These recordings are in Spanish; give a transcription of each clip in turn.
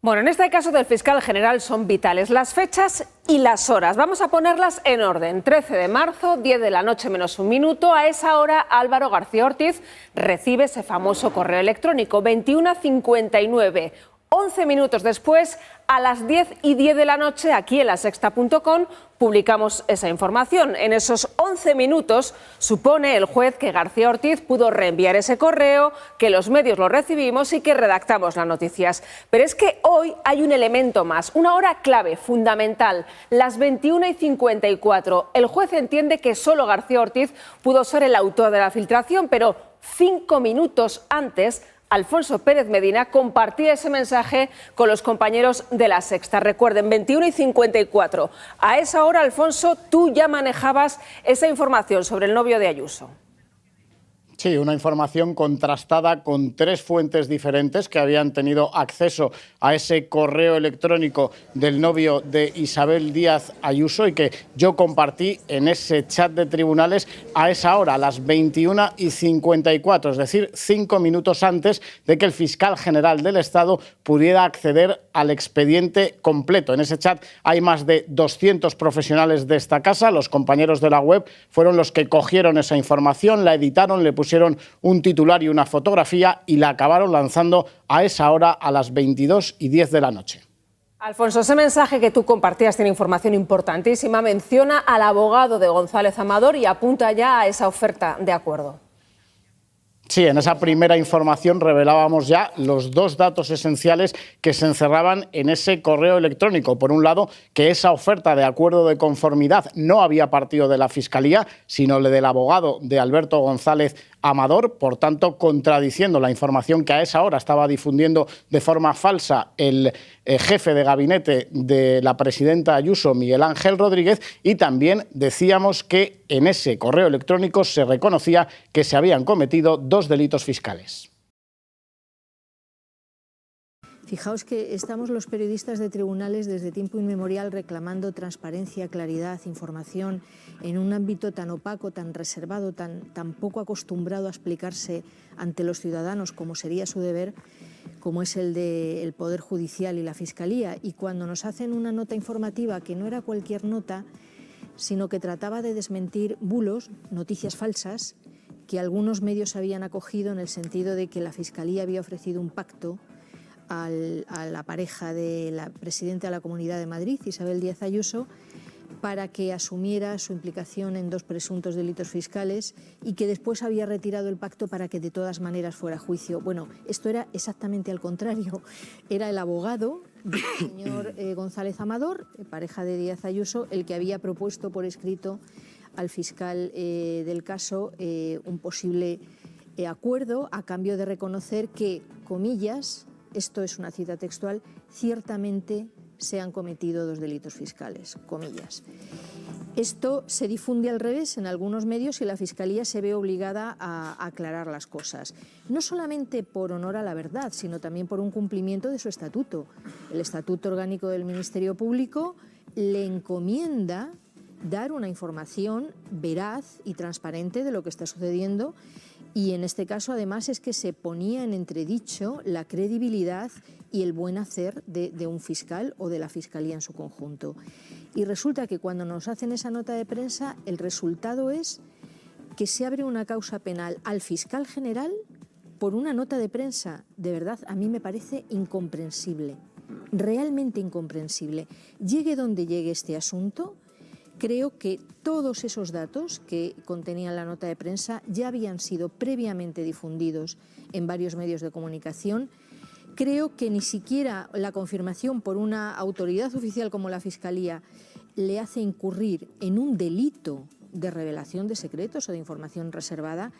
Bueno, en este caso del fiscal general son vitales las fechas y las horas. Vamos a ponerlas en orden. 13 de marzo, 10 de la noche menos un minuto. A esa hora Álvaro García Ortiz recibe ese famoso correo electrónico. 21:59. 11 minutos después, a las 10:10 de la noche, aquí en lasexta.com, publicamos esa información. En esos 11 minutos, supone el juez que García Ortiz pudo reenviar ese correo, que los medios lo recibimos y que redactamos las noticias. Pero es que hoy hay un elemento más, una hora clave, fundamental, las 21:54. El juez entiende que solo García Ortiz pudo ser el autor de la filtración, pero 5 minutos antes, Alfonso Pérez Medina compartía ese mensaje con los compañeros de La Sexta. Recuerden, 21:54. A esa hora, Alfonso, tú ya manejabas esa información sobre el novio de Ayuso. Sí, una información contrastada con 3 fuentes diferentes que habían tenido acceso a ese correo electrónico del novio de Isabel Díaz Ayuso y que yo compartí en ese chat de tribunales a esa hora, a las 21:54, es decir, 5 minutos antes de que el fiscal general del Estado pudiera acceder al expediente completo. En ese chat hay más de 200 profesionales de esta casa. Los compañeros de la web fueron los que cogieron esa información, la editaron, le pusieron un titular y una fotografía y la acabaron lanzando a esa hora, a las 22:10 de la noche. Alfonso, ese mensaje que tú compartías tiene información importantísima. Menciona al abogado de González Amador y apunta ya a esa oferta de acuerdo. Sí, en esa primera información revelábamos ya los 2 datos esenciales que se encerraban en ese correo electrónico. Por un lado, que esa oferta de acuerdo de conformidad no había partido de la Fiscalía, sino del abogado de Alberto González Amador, por tanto, contradiciendo la información que a esa hora estaba difundiendo de forma falsa el jefe de gabinete de la presidenta Ayuso, Miguel Ángel Rodríguez, y también decíamos que en ese correo electrónico se reconocía que se habían cometido 2 delitos fiscales. Fijaos que estamos los periodistas de tribunales desde tiempo inmemorial reclamando transparencia, claridad, información en un ámbito tan opaco, tan reservado, tan poco acostumbrado a explicarse ante los ciudadanos como sería su deber, como es el del Poder Judicial y la Fiscalía. Y cuando nos hacen una nota informativa que no era cualquier nota, sino que trataba de desmentir bulos, noticias falsas, que algunos medios habían acogido en el sentido de que la Fiscalía había ofrecido un pacto a la pareja de la presidenta de la Comunidad de Madrid, Isabel Díaz Ayuso, para que asumiera su implicación en 2 presuntos delitos fiscales y que después había retirado el pacto para que de todas maneras fuera a juicio. Bueno, esto era exactamente al contrario. Era el abogado del señor González Amador, pareja de Díaz Ayuso, el que había propuesto por escrito al fiscal del caso un posible acuerdo a cambio de reconocer que, comillas, esto es una cita textual, ciertamente se han cometido 2 delitos fiscales, comillas. Esto se difunde al revés en algunos medios y la Fiscalía se ve obligada a aclarar las cosas. No solamente por honor a la verdad, sino también por un cumplimiento de su estatuto. El Estatuto Orgánico del Ministerio Público le encomienda dar una información veraz y transparente de lo que está sucediendo. Y en este caso, además, es que se ponía en entredicho la credibilidad y el buen hacer de un fiscal o de la Fiscalía en su conjunto. Y resulta que cuando nos hacen esa nota de prensa, el resultado es que se abre una causa penal al fiscal general por una nota de prensa. De verdad, a mí me parece incomprensible, realmente incomprensible. Llegue donde llegue este asunto, creo que todos esos datos que contenía la nota de prensa ya habían sido previamente difundidos en varios medios de comunicación. Creo que ni siquiera la confirmación por una autoridad oficial como la Fiscalía le hace incurrir en un delito de revelación de secretos o de información reservada,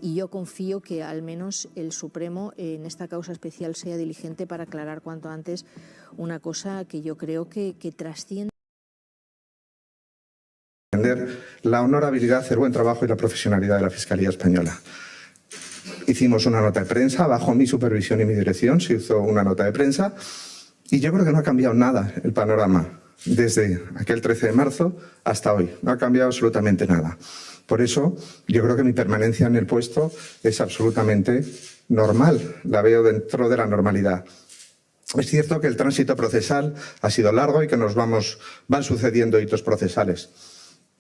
y yo confío que al menos el Supremo en esta causa especial sea diligente para aclarar cuanto antes una cosa que yo creo que trasciende la honorabilidad, el buen trabajo y la profesionalidad de la Fiscalía Española. Hicimos una nota de prensa, bajo mi supervisión y mi dirección se hizo una nota de prensa y yo creo que no ha cambiado nada el panorama desde aquel 13 de marzo hasta hoy. No ha cambiado absolutamente nada. Por eso yo creo que mi permanencia en el puesto es absolutamente normal, la veo dentro de la normalidad. Es cierto que el tránsito procesal ha sido largo y que van sucediendo hitos procesales,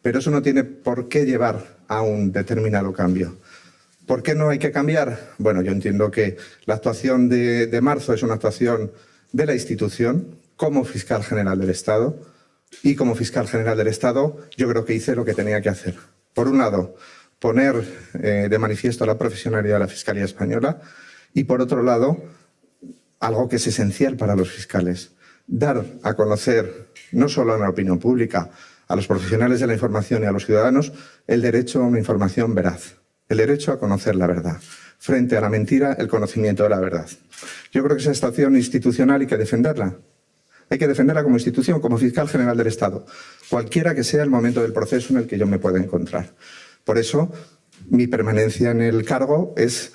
pero eso no tiene por qué llevar a un determinado cambio. ¿Por qué no hay que cambiar? Bueno, yo entiendo que la actuación de marzo es una actuación de la institución como fiscal general del Estado, y como fiscal general del Estado yo creo que hice lo que tenía que hacer. Por un lado, poner de manifiesto la profesionalidad de la Fiscalía Española y, por otro lado, algo que es esencial para los fiscales, dar a conocer no solo a la opinión pública, a los profesionales de la información y a los ciudadanos, el derecho a una información veraz, el derecho a conocer la verdad. Frente a la mentira, el conocimiento de la verdad. Yo creo que esa actuación institucional hay que defenderla. Hay que defenderla como institución, como fiscal general del Estado, cualquiera que sea el momento del proceso en el que yo me pueda encontrar. Por eso, mi permanencia en el cargo es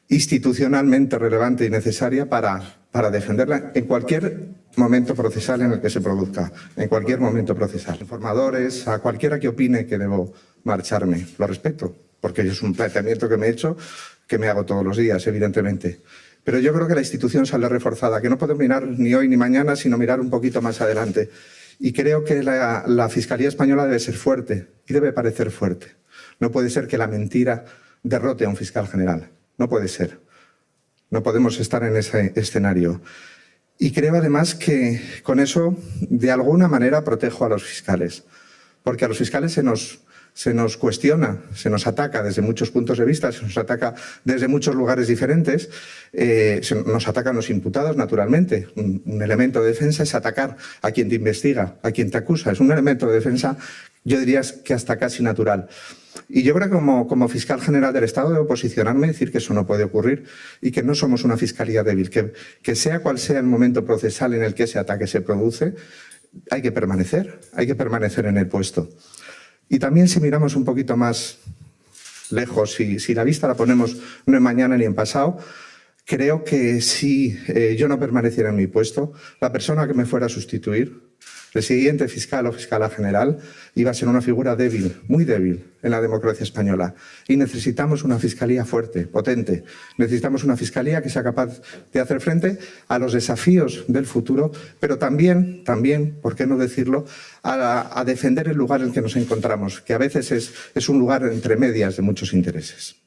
institucionalmente relevante y necesaria para defenderla en cualquier momento procesal en el que se produzca, en cualquier momento procesal. Informadores, a cualquiera que opine que debo marcharme, lo respeto, porque es un planteamiento que me he hecho, que me hago todos los días, evidentemente. Pero yo creo que la institución sale reforzada, que no podemos mirar ni hoy ni mañana, sino mirar un poquito más adelante. Y creo que la Fiscalía Española debe ser fuerte y debe parecer fuerte. No puede ser que la mentira derrote a un fiscal general. No puede ser. No podemos estar en ese escenario. Y creo además que con eso, de alguna manera, protejo a los fiscales. Porque a los fiscales se nos cuestiona, se nos ataca desde muchos puntos de vista, se nos ataca desde muchos lugares diferentes, nos atacan los imputados, naturalmente. Un elemento de defensa es atacar a quien te investiga, a quien te acusa. Es un elemento de defensa, yo diría que hasta casi natural. Y yo creo que como fiscal general del Estado debo posicionarme y decir que eso no puede ocurrir y que no somos una fiscalía débil, que sea cual sea el momento procesal en el que ese ataque se produce, hay que permanecer en el puesto. Y también si miramos un poquito más lejos, si la vista la ponemos no en mañana ni en pasado, creo que si yo no permaneciera en mi puesto, la persona que me fuera a sustituir, el siguiente fiscal o fiscala general, iba a ser una figura débil, muy débil en la democracia española. Y necesitamos una fiscalía fuerte, potente. Necesitamos una fiscalía que sea capaz de hacer frente a los desafíos del futuro, pero también, ¿por qué no decirlo?, a defender el lugar en el que nos encontramos, que a veces es un lugar entre medias de muchos intereses.